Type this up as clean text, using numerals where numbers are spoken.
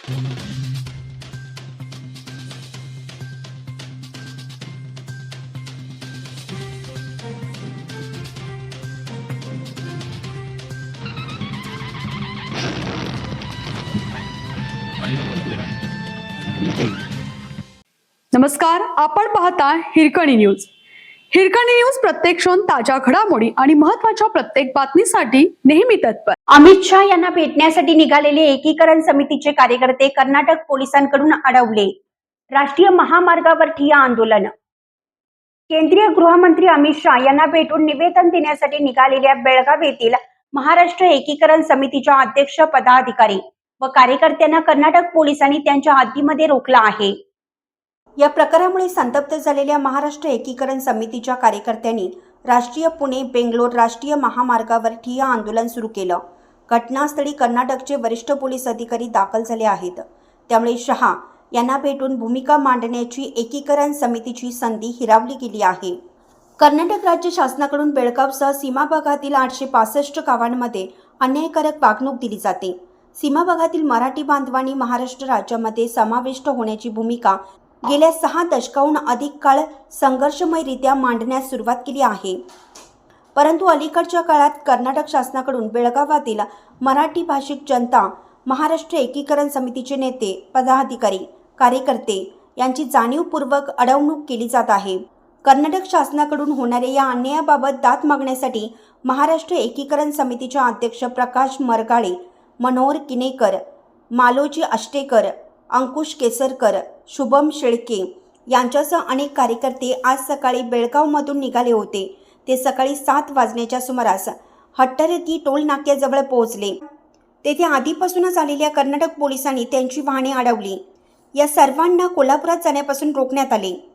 नमस्कार, आपण पाहता हिरकणी न्यूज. हिरकणी न्यूज प्रत्येक क्षण ताज्या घडामोडी आणि महत्त्वाच्या प्रत्येक बातमीसाठी नेहमी तत्पर. अमित शहा यांना भेटण्यासाठी निघालेले एकीकरण समितीचे कार्यकर्ते कर्नाटक पोलिसांकडून अडवले. राष्ट्रीय महामार्गावर ठिय्या आंदोलन. केंद्रीय गृहमंत्री अमित शहा यांना भेटून निवेदन देण्यासाठी निघालेल्या बेळगाव येथील महाराष्ट्र एकीकरण समितीच्या अध्यक्ष पदाधिकारी व कार्यकर्त्यांना कर्नाटक पोलिसांनी त्यांच्या हद्दीमध्ये रोखलं आहे. या प्रकारामुळे संतप्त झालेल्या महाराष्ट्र एकीकरण समितीच्या कार्यकर्त्यांनी राष्ट्रीय पुणे बेंगलोर राष्ट्रीय महामार्गावर ठिय्या आंदोलन सुरू केलं. घटनास्थळी कर्नाटकचे वरिष्ठ पोलीस अधिकारी दाखल झाले आहेत. त्यामुळे शहा यांना भेटून भूमिका मांडण्याची एकीकरण समितीची संधी हिरावली गेली आहे. कर्नाटक राज्य शासनाकडून बेळगावसह सीमा भागातील 865 गावांमध्ये अन्यायकारक वागणूक दिली जाते. सीमा भागातील मराठी बांधवांनी महाराष्ट्र राज्यामध्ये समाविष्ट होण्याची भूमिका गेल्या 6 दशकाहून अधिक काळ संघर्षमयरित्या मांडण्यास सुरुवात केली आहे. परंतु अलीकडच्या काळात कर्नाटक शासनाकडून बेळगावातील मराठी भाषिक जनता, महाराष्ट्र एकीकरण समितीचे नेते, पदाधिकारी, कार्यकर्ते यांची जाणीवपूर्वक अडवणूक केली जात आहे. कर्नाटक शासनाकडून होणाऱ्या या अन्यायाबाबत दाद मागण्यासाठी महाराष्ट्र एकीकरण समितीचे अध्यक्ष प्रकाश मरगाळे, मनोहर किनेकर, मालोजी अष्टेकर, अंकुश केसरकर, शुभम शेळके यांच्यासह अनेक कार्यकर्ते आज सकाळी बेळगावमधून निघाले होते. ते सकाळी 7 वाजण्याच्या सुमारास हट्टरगी टोल नाक्याजवळ पोहोचले. तेथे आधीपासूनच आलेल्या कर्नाटक पोलिसांनी त्यांची वाहने अडवली. या सर्वांना कोल्हापुरात जाण्यापासून रोखण्यात आले.